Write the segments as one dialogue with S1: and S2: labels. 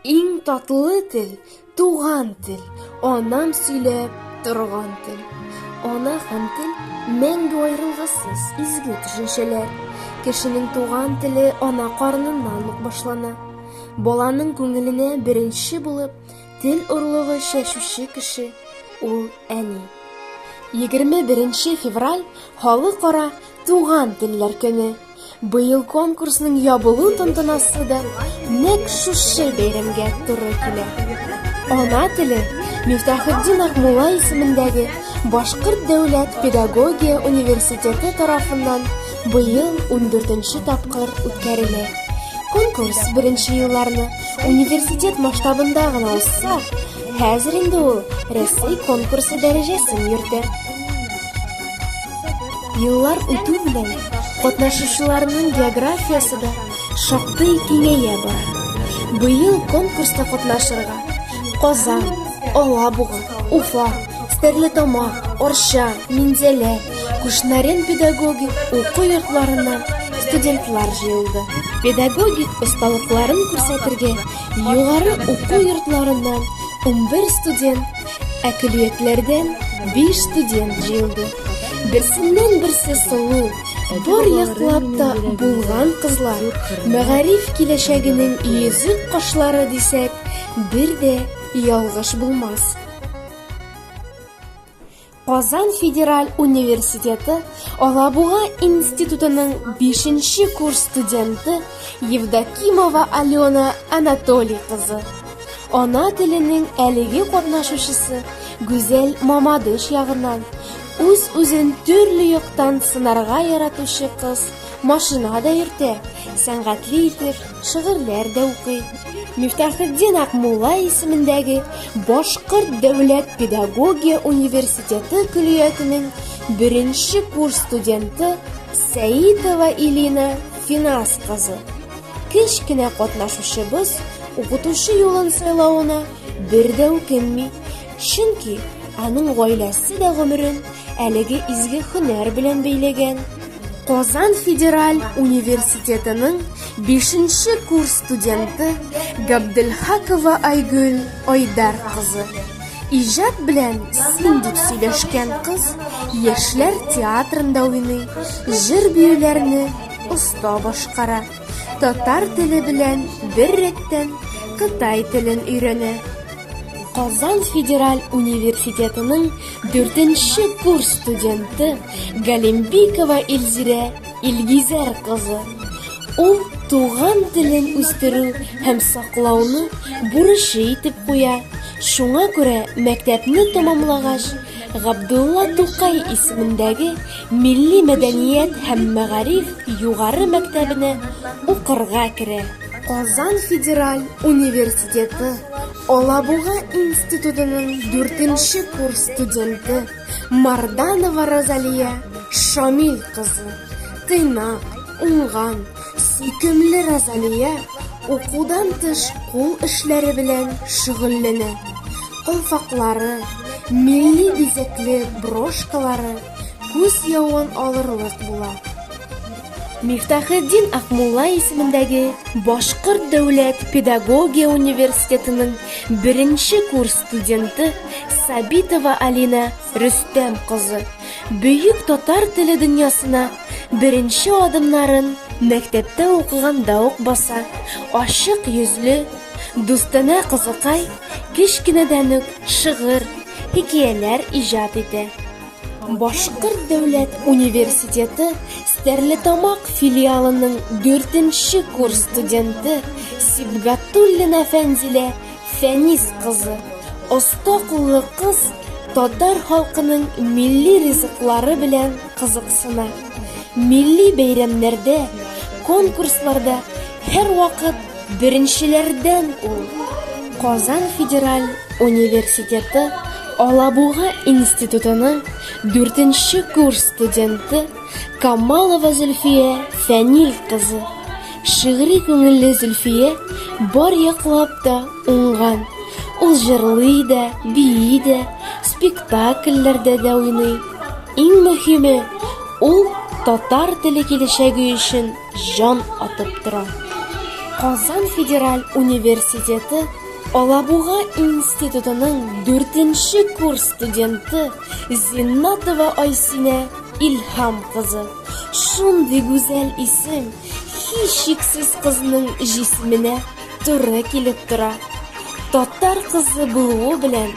S1: Иң татлы тел, туган тел, анам сөйләп торган тел. Ана һәм тел мәңге аерылгысыз изге төшенчәләр. Кешенең туган теле ана карныннан ук башлана. Баланың күңеленә беренче булып тел орлыгы чәчүче кеше ул әни. 21 февраль халыкара туган телләр көне. Быел конкурсның ябылу тантанасы да нәкъ шушы бәйрәмгә туры килә. Ана теле Мифтахетдин Акмулла исемендәге Башкорт дәүләт педагогия университеты тарафыннан быел 14нче тапкыр үткәрелә. Конкурс беренче елларны университет масштабында гына узса, хәзер инде ул Россия конкурсы дәрәҗәсен йөртә. Еллар үтү белән катнашучыларның географиясы да шактый киңәя бара. Быел конкурста катнашырга Казан, Алабуга, Уфа, Стәрлетамак, Арча, Минзәлә, Кушнарен педагогик уку йортларыннан студентлар җыелды. Педагогик осталыкларын күрсәтергә югары уку йортларыннан 11 студент, ә көллиятләрдән 5 студент җыелды. Берсеннән-берсе сылу, бар яклап та булган кызлар, мәгариф киләчәгенең йөзек кашлары дисәк, бер дә ялгыш булмас. Казан федераль университеты Алабуга институтының 5нче курс студенты Евдокимова Алена Анатолий кызы. Ана теленең әлеге катнашучысы Гүзәл Мамадыш ягыннан үз-үзен төрле яктан сынарга яратучы кыз, машина да йөртә, сәнгатьле итеп шигырьләр дә укый. Мифтахетдин Акмулла исемендәге Башкорт дәүләт педагогия университеты көллиятенең 1нче курс студенты Сәитова Илина Финас кызы. Кечкенә катнашучыбыз укытучы юлын сайлауына бер дә үкенми, чөнки аның гаиләсе дә гомерен әлеге изге һөнәр белән бәйләгән. Казан федераль университетының 5нче курс студенты Габделхакова Айгөл Айдар кызы. Иҗат белән син дип сөйләшкән кыз яшьләр театрында уйный, җыр-биюләрне оста башкара. Татар теле белән бер рәттән Кытай телен өйрәнә. Казан федераль университетының 4нче курс студенты Галимбикова Илзирә Илгизәр кызы. Ул туган телен үстерү һәм саклауны бурычы итеп куя. Шуңа күрә мәктәпне тәмамлагач, Габдулла Тукай исемендәге Милли мәдәният һәм мәгариф югары мәктәбенә укырга керә. Казан федераль университеты Алабуга институтының 4нче курс студенты Марданова Розалия Шамил кызы. Тыйнак, уңган, сөйкемле Розалия укудан тыш кул эшләре белән шөгыльләнә. Калфаклары, милли бизәкле брошкалары күз явын алырлык була. Мифтахетдин Акмулла исемендәге Башкорт дәүләт педагогия университетының 1нче курс студенты Сабитова Алина Рөстәм кызы. Бөек татар теле дөньясына беренче адымнарын мәктәптә укыганда ук баса. Ачык йөзле, дустына кызыкай, кечкенәдән үк шигырь, хикәяләр иҗат итә. Башкорт дәүләт университеты Стәрлетамак филиалының 4нче курс студенты Сибгатуллина Фәнзилә Фәнис кызы. Оста куллы кыз татар халкының милли ризыклары белән кызыксына. Милли бәйрәмнәрдә, конкурсларда һәр вакыт беренчеләрдән ул. Казан федераль университеты Алабуга институтының 4нче курс студенты Камалова Зөлфия Фәнил кызы. Шигъри күңелле Зөлфия бар яклап та уңган. Ул җырлый да, бии да, спектакльләрдә дә уйный. Иң мөһиме, ул татар теле киләчәге өчен җан атып тора. Казан федераль университеты Алабуга институтының 4-нче курс студенты Зиннатова Айсинә Илһам кызы. Шундый гүзәл исем, һичшиксез кызның җисеменә туры килеп тора. Татар кызы булуы белән,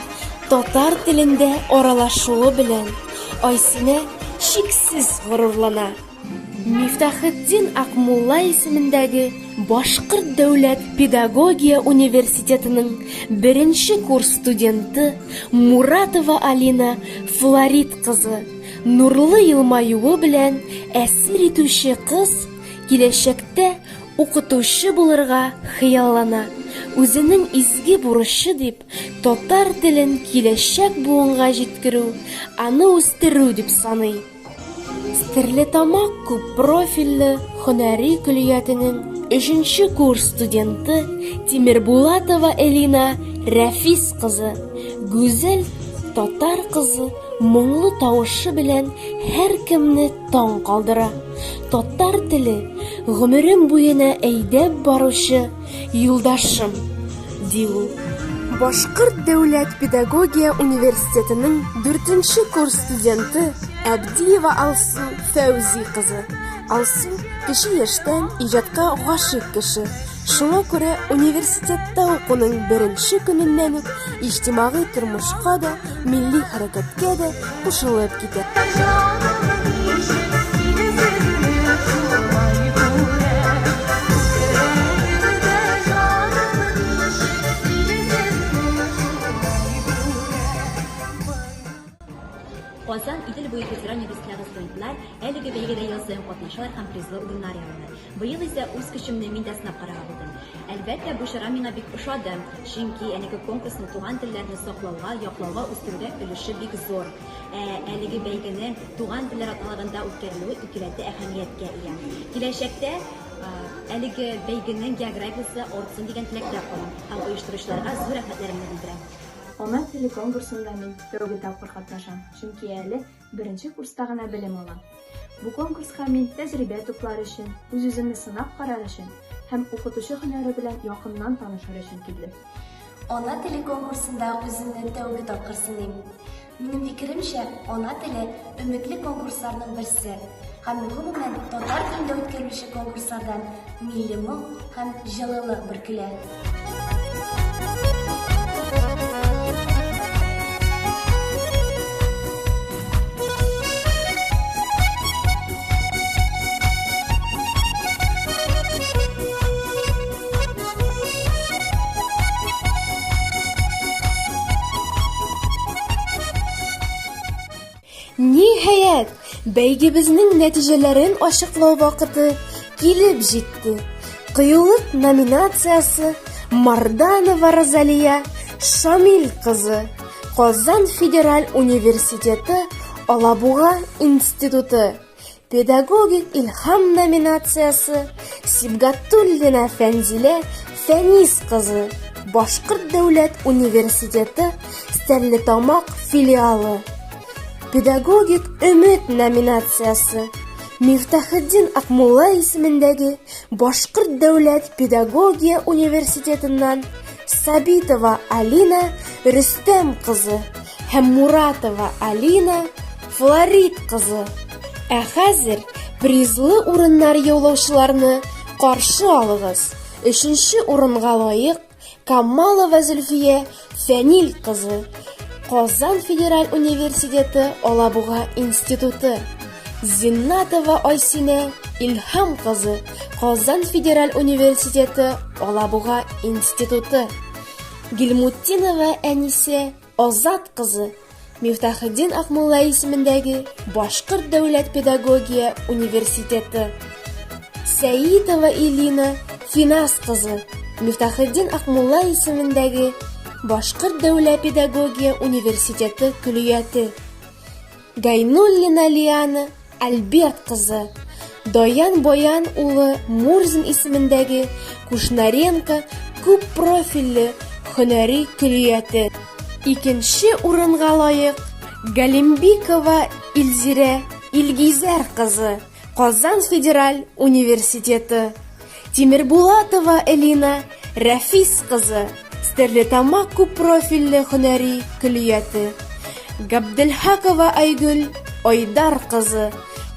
S1: татар телендә аралашуы белән Айсинә шиксез горурлана. Мифтахетдин Акмулла исемендәге Башкорт дәүләт педагогия университетының 1-нче курс студенты Муратова Алина Флорид кызы нурлы елмаюы белән әсир итүче кыз киләчәктә укытучы булырга хыяллана. Үзенең изге бурычы дип татар телен киләчәк буынга җиткерү, аны үстерү дип саный. Стәрлетамак күп профильле һөнәри көллиятының 3-нче курс студенты Тимербулатова Элина Рәфис кызы, гүзәл татар кызы моңлы тавышы белән һәркемне таң калдыра. Татар теле гомерем буена әйдәп баручы юлдашым, ди ул. Башкорт дәүләт педагогия университетының 4-нче курс студенты Әбдиева Алсу Фәүзи кызы. Алсу кеше яшьтән иҗатка гашык кеше. Шуңа күрә университетта укуның 1-нче көненнән үк иҗтимагый тормышка да, милли хәрәкәткә дә кушылып китә.
S2: Казан Идел буе федераль университеты студентлар әлеге бәйгедә ел саен катнашалар һәм призлы урыннар яулый. Быел исә үз көчемне мин дә сынап карап булдым. Әлбәттә, бу чара миңа бик ошады, чөнки әлеге конкурсның туган телләрне саклауга, яклауга, үстерүгә өлеше бик зур. Әлеге бәйгенең туган телләр атналарында үткәрелүе икеләтә әһәмияткә ия. Киләчәктә әлеге бәйгенең географиясе артсын дигән теләктә калам һәм оештыручыларга зур рәхмәтләремне белдерәм.
S3: Ана теле конкурсында мин тәүге тапкыр катнашам, чөнки әле 1-нче курста гына белем алам. Бу конкурска мин тәҗрибә туплар өчен, үз-үземне сынап карар өчен һәм укытучы һөнәре белән якыннан танышыр өчен килдем.
S4: Ана теле конкурсында үземне тәүге тапкыр сыныйм. Минем фикеремчә, ана теле өметле конкурсларның берсе. Һәм гомумән татар телендә үткәрелүче конкурслардан милли моң һәм җылылык бөркелә.
S1: Ниһаять, бәйгебезнең нәтиҗәләрен ачыклау вакыты килеп җитте. Кыюлык номинациясе Марданова Розалия Шамил кызы, Казан федераль университеты Алабуга институты. Педагогик Илһам номинациясе Сибгатуллина Фәнзилә Фәнис кызы, Башкорт дәүләт университеты Стәрлетамак филиалы. Педагогик өмет номинациясе Мифтахетдин Акмулла исемендәге Башкорт дәүләт педагогия университетыннан Сабитова Алина Рөстәм кызы һәм Муратова Алина Флорид кызы. Ә хәзер призлы урыннар яулаучыларны каршы алыгыз. 3-нче урынга лаек Камалова Зөлфия Фәнил кызы, Казан федераль университеты Алабуга институты. Зиннатова Айсинә Илһам кызы, Казан федераль университеты Алабуга институты. Гилмутдинова Әнисә Азат кызы, Мифтахетдин Акмулла исемендәге Башкорт дәүләт педагогия университеты. Сәйитова Илина Финас кызы, Мифтахетдин Акмулла исемендәге Башкорт дәүләт педагогия университеты көллияте. Гайнуллина Лиана Альберт кызы, Даян Боян улы Мурзин исемендәге Кушнаренко күп профильле һөнәри көллияте. 2-нче урынга лаек Галимбикова Илзирә Илгизәр кызы, Казан федераль университеты. Тимербулатова Элина, Рәфис кызы, Стәрлетамак күп профильле һөнәри көллияте. Габделхакова Айгөл, Айдар кызы,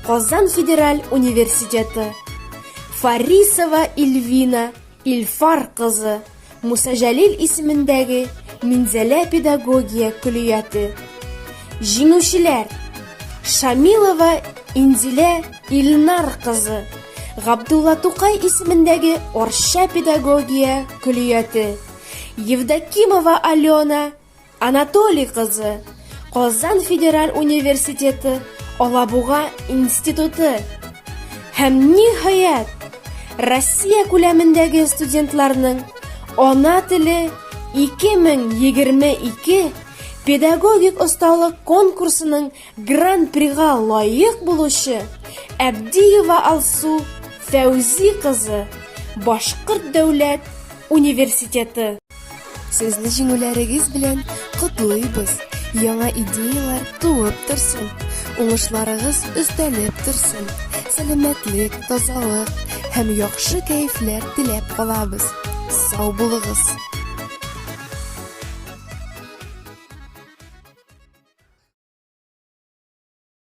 S1: Казан федераль университеты. Фарисова Ильвина, Илфар кызы, Муса Жәлил исемендәге Минзәлә педагогия көллияте. Җиңүчеләр: Шамилова Инзилә Илнар кызы, Габдулла Тукай исемендәге Орша педагогия көллияте. Евдокимова Алена, Анатолий кызы, Казан федераль университеты, Алабуга институты. Һәм ниһаять, Россия күләмендәге студентларның ана теле 2022 педагогик осталык конкурсының гран-прига лайык булучы Әбдиева Алсу Фәүзи кызы, Башкорт дәүләт университеты. Сезне җиңүләрегез белән котлыйбыз. Яңа идеялар туып торсын. Уңышларыгыз өстәлеп торсын. Сәламәтлек, тазалык һәм яхшы кәефләр теләп калабыз. Сау булыгыз.